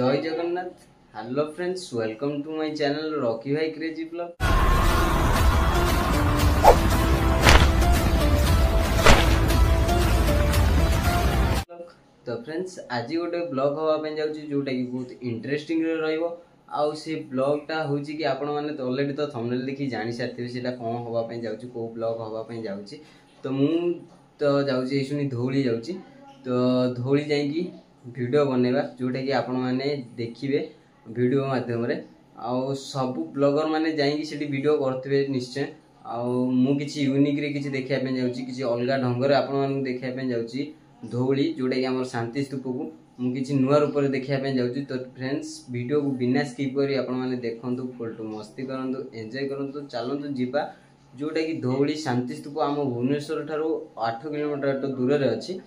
जय Jagannath. Hello friends, welcome to my channel Rocky भाई crazy blog. तो फ्रेंड्स आज गोटे ब्लॉग हाँवाई जाऊँगी जोटा कि बहुत इंटरेस्टिंग आउ से ब्लॉगटा हूँ कि आपण मैंने तो अलरेडी तो थंबनेल देखि जानी सारी से कौन हाँवाई जाऊँगी कौ ब्लॉग हाँवाई जाऊँगी। तो मु तो जाऊँगी शुणी धौली जाऊँगी। तो धौली जाइकी वीडियो बनैबा जोटा कि आपण मैंने देखिए वीडियो माध्यम आउ सब ब्लॉगर मैंने जाइकी से वीडियो करते निश्चय। आउ मु किछि यूनिक रे किछि देखिया जाऊँगी किछि अलगा ढंग रे आपण मानकु देखिया जाऊँगी धौली जोटा कि आम शांति स्तूप को मुझे नुआ रूप में देखा जाऊँगी। तो फ्रेंड्स वीडियो को बिना स्किप करी आपण मैंने देखूँ फुल टू मस्ती करूँ एंजॉय करूँ। चलतु जीवा जोटा कि धौली शांति स्तूप आम भुवनेश्वर ठारू 8 किलोमीटर दूर में अच्छी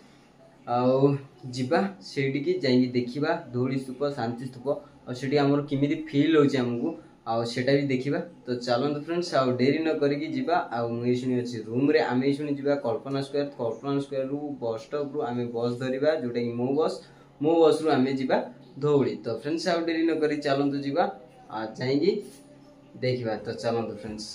आवा से जाइए देखा धौली स्तूप शांति स्तूप और से आमर किमी फिल होमको आटा भी देखा। तो चलते फ्रेंड्स आउ डेरी न करिकी जीवा शुणी अच्छी रूम रे आम शुणी जीवा कल्पना स्क्वायर रु बस स्टॉप रु आम बस धरिबा जोटा कि मो बस रु आम जीवा धौली। तो फ्रेंड्स आउ डेरी न करी चलतु जीवा जाइए देखा। तो चलतु फ्रेंड्स।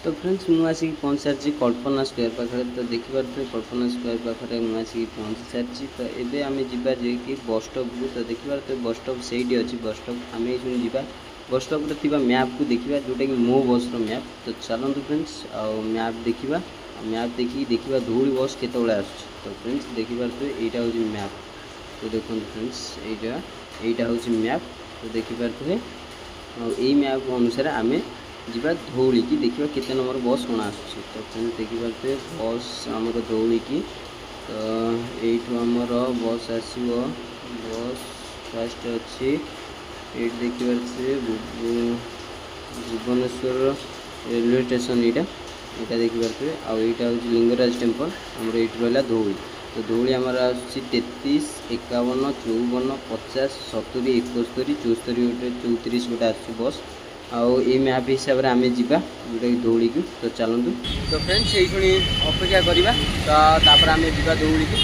तो फ्रेंड्स मुझे आसिक पहुँच सारी कल्पना स्क्वायर पाखे। तो देखिए कल्पना स्क्वायर पाखे मुझे आसिक पहुँची सारी। तो ये आम जा कि बस स्टॉप को। तो देखिए बस स्टॉप से अच्छी बस स्टॉप आम जा बस स्टॉप रे मैप को देखा जोटा कि मो बस मैप। तो चलतु फ्रेंड्स आउ मैप देखा मैप देखा धौली बस केतबले आस। तो फ्रेंड्स देखिए यहाँ हूँ मैप। तो देखो फ्रेंड्स यहाँ हूँ मैप। तो देखिए यही मैप अनुसार आम जीवा धौली की देखिए केते नंबर बस कौन आस। तो फ्रेंड्स देखिए बस आमर धौली की। तो यू आमर बस आसो बस फास्ट अच्छी ये देखिए भुवनेश्वर रेलवे स्टेशन यहाँ देखिए आईटा हूँ लिंगराज टेम्पल आमर ये रहा धौली। तो धौली आमर आ 33, 51, 54, 50, 70, 71, 74, 34 गोटे आस बस आउ ये मैप हिसाब से आम जा जोटा कि धौली को। तो चलतु। तो फ्रेंड्स ये शुणी अपेक्षा करवा तो आम जा धौली को।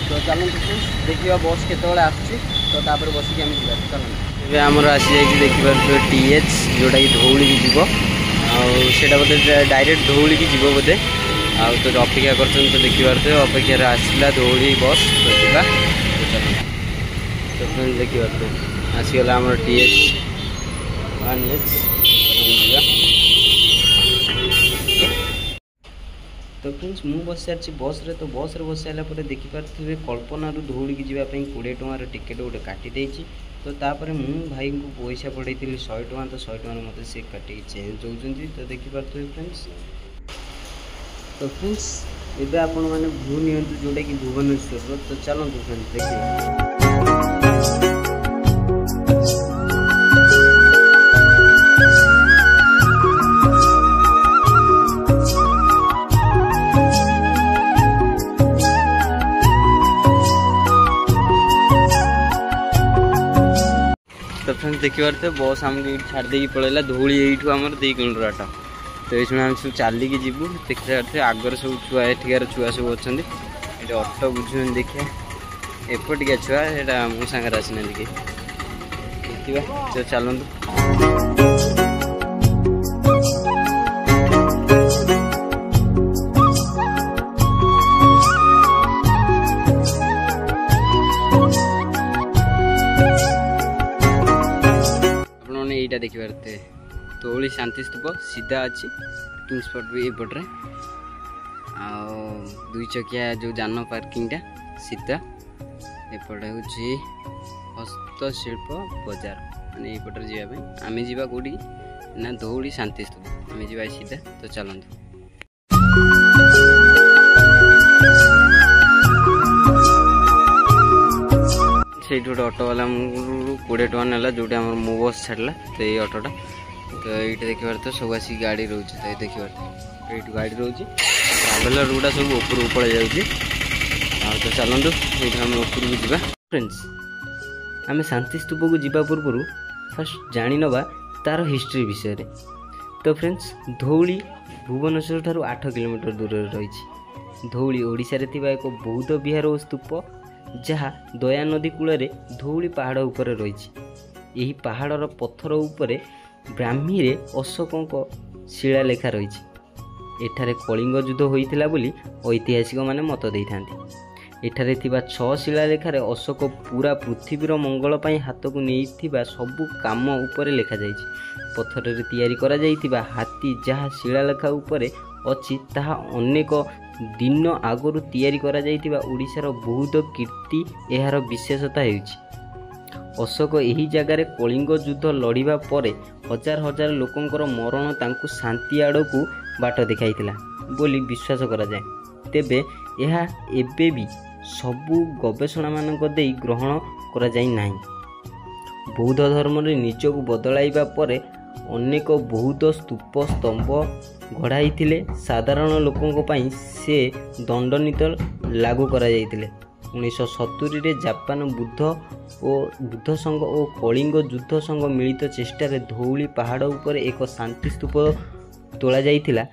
तो चलतु फ्रेंड्स देखा बस केतबले आसुची। तो तापर बसिक आम जा चलते ये आमर आसी जाइए देखिए TH जोटा कि धौली की जीव आटा बोधे डायरेक्ट धौली की जीव बोधे आउ तो अपेक्षा कर। तो देखिए अपेक्षार आसला धौली बस। तो जा तो फ्रेंड्स देखिए आसीगला आमर TH 1H। तो फ्रेंड्स मु बस सारी बस रे। तो बस रे बस सारापर देखिपे कल्पना रु धौली की जावाई 20 टंकार टिकेट गोटे काटी देछि। तो तापर मु भाई को पैसा पड़े 100 टका। तो 100 टका मत से काटिक चेंज होती। तो देखिपे फ्रेंड्स। तो फ्रेंड्स एबे आपण माने भू नियंतु जोटा कि भुवनेश्वर। तो चलतु फ्रेंड्स देखिए तो फ्रेंड्स देखिए बस आमको छाड़ देकी पड़ेगा धौली यू आम 2 किलोमीटर आटा। तो ये आम सब चलिकी जीवु देखते आगर सब छुआ एठिकार छुआ सब अच्छा ये अटो बुझुन देखिए एपटिया छुआ यहाँ मो सागर आसना देखा। तो चलतु। यहाँ देखिए धौली शांति स्तूप सीधा अच्छी पार्किंग स्पॉट भी एपट्रे आ 2 चकिया जो जान पार्किंगटा सीधा एपटे हूँ हस्तशिल्प बजार माने यपटे जावाई आम जा कौटी ना धौली शांति स्तूप आम जा सीधा। तो चलतु। से गोटे ऑटो वाला 20 टका ना जोटा आम मो बस छाड़ा। तो ये ऑटोटा तो ये देखिए तो सब आसिक गाड़ी रोचे। तो ये देखिए ये गाड़ी रोचे ट्रावेलर गुड़ा सब ऊपर पड़े जाऊँगी। तो चलतु ये आम ऊपर को जा। फ्रेंड्स आम शांति स्तूप को जीवा पूर्व फास्ट जानी नवा तार हिस्ट्री विषय रे। तो फ्रेंड्स धौली भुवनेश्वर ठारू 8 किलोमीटर दूर रही। धौली ओडिशा रे थिबा एक बौद्ध विहार और स्तूप जहाँ दया नदी कूल धौली पहाड़ उपर रही। यही पहाड़र पत्थर उपरे ब्राह्मी रे अशोकों शिलालेखा रही। एठारे कलिंग युद्ध होइतिला बोली ऐतिहासिक माने मत देइथांती। एठारे थिबा 6 शिलालेखारे अशोक पूरा पृथ्वीर मंगल पाई हाथ को नहीं सबू काम उपरे लेखा जाइछि। पत्थर रे तैयारी करा जाइतिबा हाथी जहाँ शिलालेखा उपरे अछि ताहा अनेक दिन आगरु तैयारी करा जाइतिबा ओडिशार बहुत कीर्ति एहार विशेषता हेउछि। अशोक यही जगार कलिंग युद्ध लड़िबा परे हजार हजार लोकंकर मरण तांकु शांति आड़कू बाट देखाइतिला बोली विश्वास करा जाए। तेबे यह एबे भी सबू गवेषणा मानक देई ग्रहण करा जाई नाही। बौद्ध धर्म रे निजको बदलाइबा परे अनेक बौद्ध स्तूप स्तंभ गढ़ाइथिले। साधारण लोकंक पई से दंडनीति लागू करा जाइतिले। 1970 रे जापान बुद्ध संघ और कलिंग युद्ध संघ मिलित चेष्टार धौली पहाड़ उपर एक शांति स्तूप तोला जाइतिला।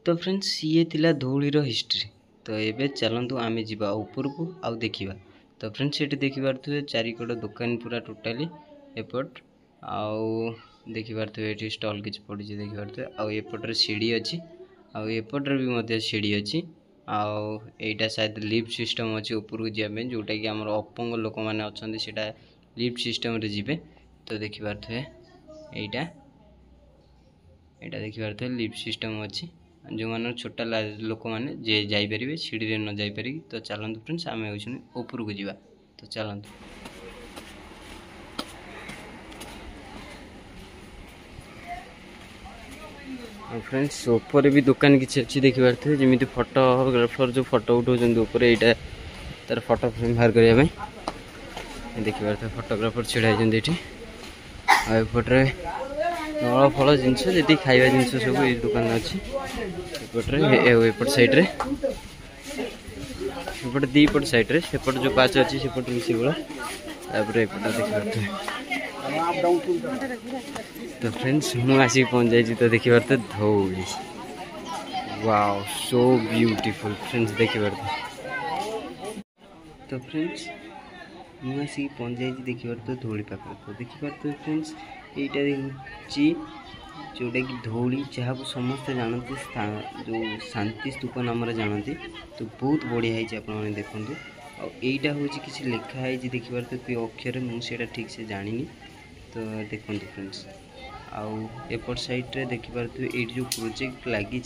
तो फ्रेंड्स ये थिला धौलीर हिस्ट्री। तो एबे चलंतु आमे जिबा ऊपर को आउ देखिबा। तो फ्रेंड्स एटी देखिबार थुए चारिकड दुकान पूरा टोटाली एपट आउ देखिबार थुए एटी स्टॉल किछ पड़ी जे देखिबार थुए आउ एपट रे सीढ़ी अछि आउ एपट रे भी मध्ये सीढ़ी अछि आउ एटा शायद लिफ्ट सिस्टम अछि ऊपर को जिया में जोटा कि हमर अपंग लोक माने अछंदी सेटा लिफ्ट सिस्टम रे जिबे। तो देखिबार थुए एटा देखिबार थुए लिफ्ट सिस्टम अछि जो मान छोटा लोक मैंने जे जापर सीढ़ी रे न जापर। तो चलते फ्रेंड्स आम ऊपर को जीवा। तो चलते फ्रेंड्स ऊपर भी दुकान किसी अच्छी देखिबार थे जमी फोटोग्राफर जो फोटो उठाऊँ यहाँ तार फोटो फ्रेम बाहर करने देखिबार थे फोटोग्राफर छिड़ा ये आउपटे नल फल जिनस जी खाଇବା जिनस सब ये दुकान अच्छी एपट साइड रे एपट दीपट साइड रे सेपट जो पाच अच्छी सेपट मिसी गला एपट देखिए। तो फ्रेंड्स मु आसिक पहुँच जाइए। तो देखिए Dhauli wow so beautiful friends देखिए। तो फ्रेंड्स मु आसिक पहुँच जाइए देखिए तो धौली पाखे। तो देखिए फ्रेंड्स यहीटा देखिए जोटा कि धौली जहाँ को समस्ते जानती जो शांति स्तूप नाम जानती। तो बहुत बढ़िया है आपने देखूँ। आईटा हूँ किसी लिखाई देखिए तो कोई अक्षर मुझे ठीक से जानी। तो देखो फ्रेंड्स आउ एपट साइड रे देखिए ये जो प्रोजेक्ट लगी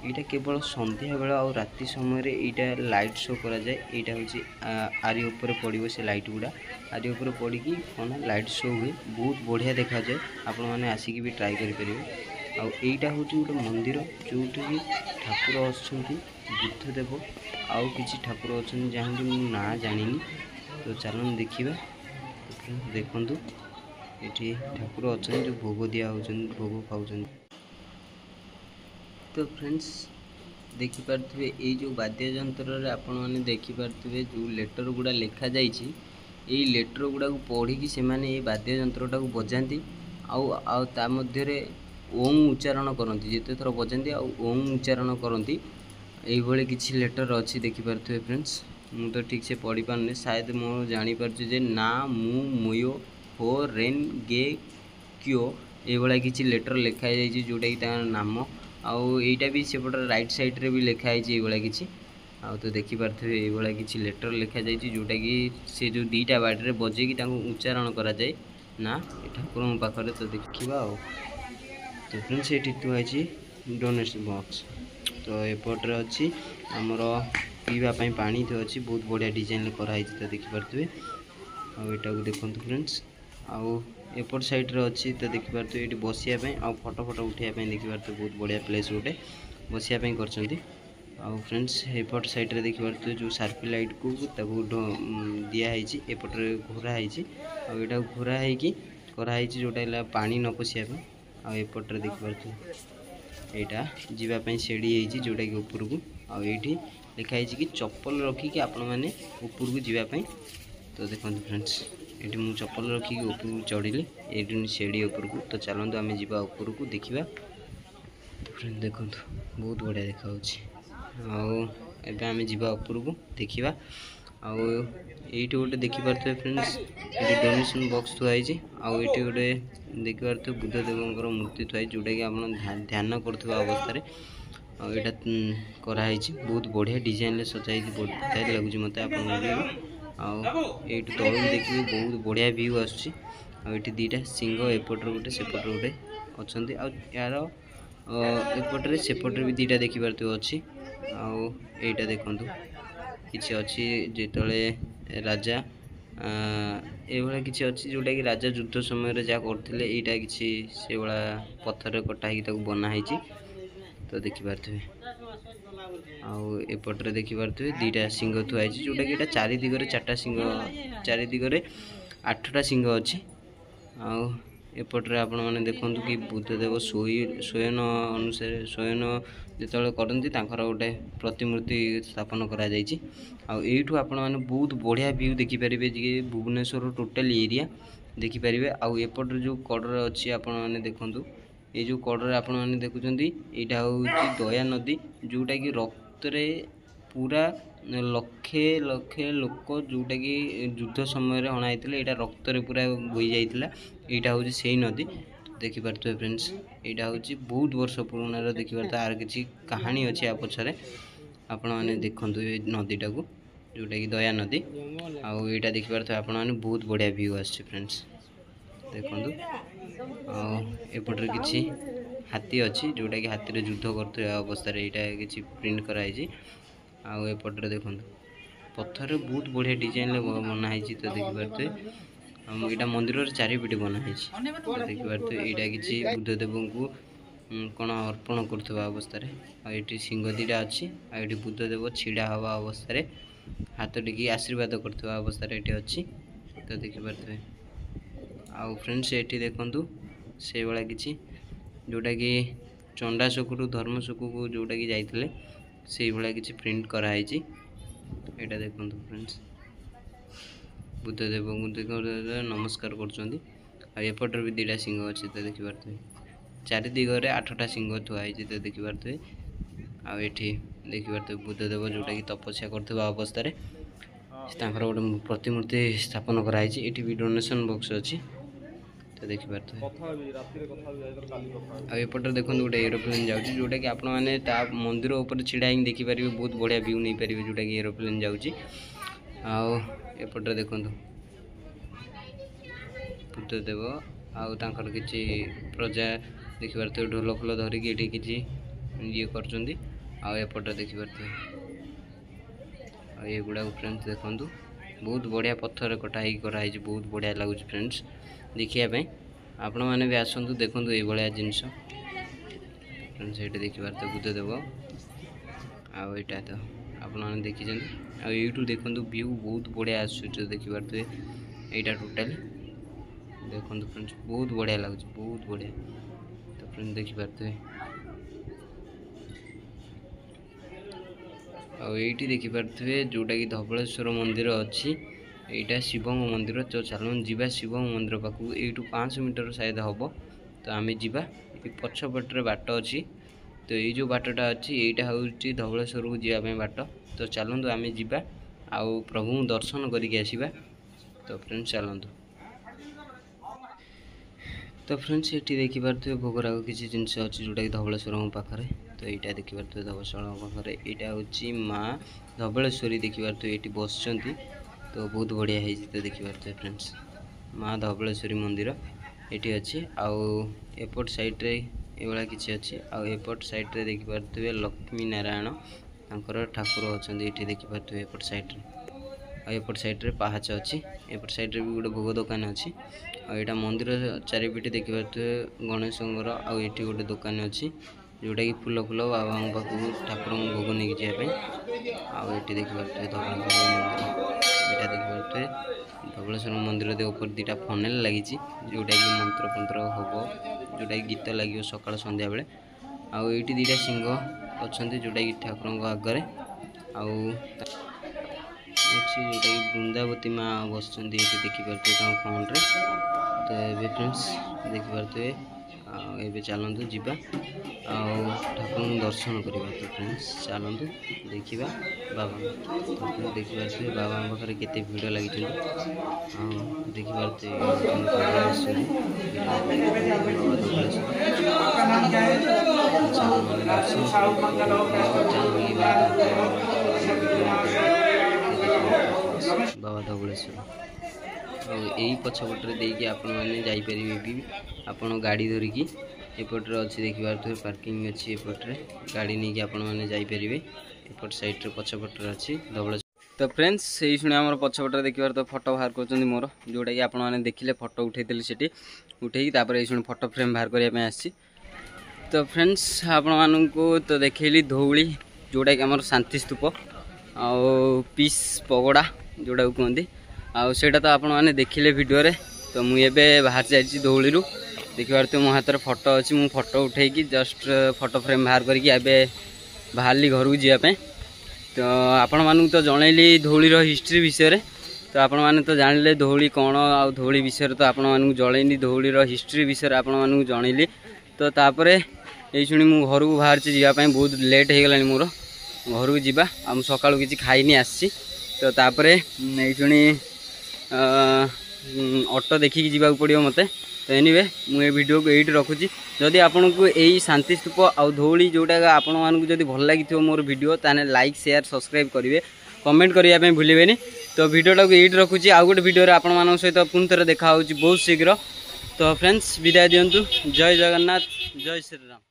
यहाँ केवल संध्या बेला और राति समय यहाँ लाइट शो करा जाए। यहाँ हूँ आरी ऊपर पड़ो से लाइट गुड़ा आरी ऊपर पड़ी कौन लाइट शो हुए बहुत बढ़िया देखा जाए। आपण मैंने आसिक भी ट्राई करेंगे। आईटा हूँ गोटे मंदिर जो ठाकुर अच्छा बुद्धदेव आउ कि ठाकुर अच्छा जहाँ कि मुझे ना जानी। तो चलन देखा देखु ये ठाकुर अच्छा जो भोग दिया भोग खाऊँ। तो फ्रेंड्स देखिपे ये जो वाद्य यंत्र आपण मैंने देखिपे जो लेटर गुड़ा लिखा जाइए यही लेटर गुड़ा पढ़ी से ये वाद्य यंत्रटा को बजाती आ मध्य ओम उच्चारण करती जिते थर बजाती ओम उच्चारण करती यही किसी लेटर अच्छी देखिपे फ्रेंड्स। मु तो ठीक से पढ़ी पारनी शायद मु जानीपारे ना मु मुयो हो रेन गे क्यों ये किसी लेटर लिखाई जोटा कि नाम आईटा भी सेपट राइट साइड रे भी लिखाई ये किसी तो देखिपे ये किसी लेटर लिखा जाइए जोटा कि से जो दीटा बाड़ी बजे कि उच्चारण करा जाए ना ठाकुर पाखे। तो देखा तो फ्रेंड्स ये थुआई डोनेशन बॉक्स। तो एपट्रे अच्छी आमर पीवाई पानी तो अच्छी बहुत बढ़िया डिजाइन कराई। तो देखिपे आईटा को देखो फ्रेंड्स आउ एपट साइड रे अच्छी। तो देखिपे ये बसापी आ फोटो फोटो उठाई देखिपे बहुत बढ़िया प्लेस गोटे बसापी कर। फ्रेंड्स एपट साइड रे देखिपे जो सार्फी लाइट को दिखाई एपट्रे घोराई आईटा घोराई कराई जोटा पानी न पशियापी आएपट्रे देखिपे यहाँ जीवाई सीढ़ी है जोटा कि ऊपर को आईटी लिखाई कि चप्पल रखिकी आपण मैंने ऊपर को जीवाई। तो देखो फ्रेंड्स ये मुझे चप्पल रखिकी ऊपर को चढ़ी ये सीढ़ी ऊपर को। तो चलते आम जा ऊपर को देखा। तो फ्रेंड देखो बहुत बढ़िया देखा आम जा ऊपर को देखा आउ एइठी गोटे देखि पारथि फ्रेंड्स ये डोनेशन बॉक्स थुआई आउ एइठी गोटे देखि पारथि बुद्ध देवंकर मूर्ति थुआई जोटा कि आपण ध्यान करथबा अवस्था रे आ एटा कराई बहुत बढ़िया डिजाइन ले सजाई बहुत लगुच मत आप एटू तल देखिए बहुत बढ़िया व्यू आसुची आठी दीटा सिंह एपटर गोटे सेपटर गोटे अच्छा यार एपटे सेपटे भी दीटा देखी पार्थे अच्छी आईटा देखु किसी अच्छी जिते राजा ये किसी अच्छी जोटा कि राजा युद्ध समय जहाँ करते यहाँ किसी से भाया पत्थर कटाई बनाई तो देखिपे आउपटे देखिपे दीटा सिंह थुआई जोटा कि चारि दिगरे चार्टा सिंह चारि दिगरे 8टा सिंह अच्छी आउपटे आपण मैंने देखु कि बुद्धदेव शयन अनुसार शयन जो करती गोटे प्रतिमूर्ति स्थापन करू आपण मैंने बहुत बढ़िया व्यू देखिपारे जी भुवनेश्वर टोटाल एरिया देखिपारे आउपटे जो कड़र अच्छी आपण मैंने देखु ये जो कड़र आपण मैंने देखुं यहाँ हूँ दया नदी जोटा कि रक्त पूरा लक्षे लक्षे लोक जोटा कि युद्ध समय हणाई यहाँ रक्त पूरा बोई जाइला यहाँ हूँ से नदी देखिपे फ्रेंड्स यहाँ हूँ बहुत वर्ष पुराण देखिए आर किसी कहानी अच्छी आ पछरे आपण मैंने देखु नदीटा को जोटा कि दया नदी आईटा देखिपे आपण मैंने बहुत बढ़िया व्यू आस फ्रेंड्स देखु एपटे किसी हाथी अच्छी जोटा कि हाथी युद्ध करते अवस्था यहाँ किसी प्रिंट कराई आउपटे देखु पत्थर बहुत बढ़िया डिजाइन बनाई तो देखिपे यहाँ मंदिर चारिपिट बनाई तो देखिपे यहाँ किसी बुद्धदेव को कौन अर्पण करुवा अवस्था ये सिंह दीटा अच्छी आईटी बुद्धदेव छिड़ा हवा अवस्था हाथ टिकी आशीर्वाद करुवा अवस्था ये अच्छी तो देखिपे आउ फ्रेंड्स ये देखु से भाया किसी जोटा कि चंडाशोकु धर्मशोकु को जोटा कि जाइए से भाया किसी प्रिंट कराई यहाँ देखु फ्रेंड्स बुद्धदेव को देख नमस्कार करपटे भी दीटा सिंह अच्छी तो देखिपे चारि दिगरे 8टा सिंह थुआई तो देखिपे आठी देखिपे बुद्धदेव जोटा कि तपस्या करुवा अवस्था गोटे प्रतिमूर्ति स्थापन कराई भी डोनेशन बॉक्स अच्छी तो देखिपे आउपटे देखो गोटे एरोप्लेन जाऊँगी जोटा कि आपण मैंने मंदिर उपर छिड़ा ही देखिपारे बहुत बढ़िया व्यू नहीं पारे जोटा कि एरोप्लेन जाऊँगी आउपटे देखु बुद्धदेव आउर किसी प्रजा देखिपे ढोल फुल धरिकी ये किसी ये करपटे देखिपे ये गुड़ा फ्रेंड्स देखु बहुत बढ़िया पत्थर कटाई कराई बहुत बढ़िया लगुच फ्रेंड्स देखिए आपण मैंने भी आसतु देखु ये भाया जिनस फ्रेंड्स ये देखिपारे बुद्धदेव आईटा तो आपने देखी आयु देखु व्यू बहुत बढ़िया आसो देखिपे यहाँ टोटाल देखो फ्रेंड्स बहुत बढ़िया लगुच बहुत बढ़िया तो फ्रेंड्स देखिपे आईटी देखिपे जोटा कि धवलेश्वर मंदिर अच्छी यहाँ शिव मंदिर तो चलन जीवा शिव मंदिर पाखु यू 500 मीटर शायद हम तो आम जा पछपटे बाट अच्छी तो ये जो बाटटा अच्छी यहाँ हूँ धवलेश्वर को जावाई बाट तो चलतु आम जा आउ प्रभु दर्शन करके आसवा तो फ्रेंड्स चलतु तो फ्रेंड्स ये देखिपे भोगराग किसी जिनस अच्छी जोटा कि धवलेश्वर पाखे तो यहाँ देखिपे धवलेश्वर पाखे यहाँ हूँ माँ धवलेश्वरी देखिपे ये बस तो बहुत बढ़िया है तो देखिपे फ्रेंड्स माँ धवलेश्वरी मंदिर ये अच्छी आउट साइड रे ये किसी अच्छी आउट साइड रे देखिपे लक्ष्मी नारायण ठाकुर अच्छा ये देखिपे एपट साइड रे एपट साइड रे पहाच अच्छी एपट साइड रे भी गोटे भोग दुकान अच्छी यहाँ मंदिर चारिपिट देखिपे गणेश आउ गोटे दुकान अच्छी जोटा कि फूल फूल बाबा पाखक ठाकुर भोग नहीं जावाई आठी देखिपे यहाँ देखिपे धवलेश्वर मंदिर दे ऊपर दीटा फनेल लगी जोटा कि मंत्र फंत्र हम जोटा कि गीत लगे सकाल संध्या बेले आईटी दीटा सिंह अच्छा जोटा कि ठाकुर आगे जोटा कि वृंदावती माँ बस देखिपे फ्रंट रे तो ये फ्रेंड्स देखिपे एबे चलतु जीवा ठाकुर दर्शन करवा। तो फ्रेंड्स चलतु देखा बाबा देखिए बाबा पाखे केते भिड़ लगी देखिए बाबा धवलेश्वर यही पछपटे देखिए आपण मैंने जापर भी आपण गाड़ी धरिकी एपट्रे अच्छी देखिए पार्किंग अच्छी एपट्रे गाड़ी नहीं कि आपण मैंने जापर एपट साइड्रे पछपटे अच्छी धवलेश्वर। तो फ्रेंड्स यही शुणी आम पछपटे देखिए तो फोटो बाहर कर मोर जोटा कि आपण मैंने देखिले फोटो उठे से उठे ये शुणी फोटो फ्रेम बाहर करने आसी। तो फ्रेंड्स आपण मानू तो देखली धौली जोटा कि आम शांति स्तूप आउ पीस पगोड़ा जोटा कहते आटा तो आपण मैंने देखिले वीडियो रे। तो मुझे बाहर जाइए धौली देखिए तो मो हाथ फोटो अच्छी मु फोटो उठे जस्ट फोटो फ्रेम बाहर करके बाहरली घर को जावाई। तो आपण मानू तो जनइली धौलीर हिस्ट्री विषय तो आपण मैंने तो जानिले धौली कौन आ धौली विषय तो आपण मानू जनइली धौलीर हिस्ट्री विषय आपण मानू जनइली। तो तापर ये शुणी मु घर को बाहर जावाई बहुत लेट हो गला मोर घर को जा सका किसी खाई आसी। तो तापर ये शुणी ऑटो देखिकी जावाक पड़ो मते। तो एनीवे मुझे वीडियो को यही रखुची जदि आपन को यही शांति स्तूप आ धौली जोटा आपण मानू जदि भल लगी मोर वीडियो ताने लाइक शेयर सब्सक्राइब करेंगे कमेंट करने भूलें। तो वीडियोटा को यही रखुची आउ गोटे वीडियो आपण मान सहित पुणी थे देखा बहुत शीघ्र। तो फ्रेंड्स विदाय दिंतु जय जगन्नाथ जय श्रीराम।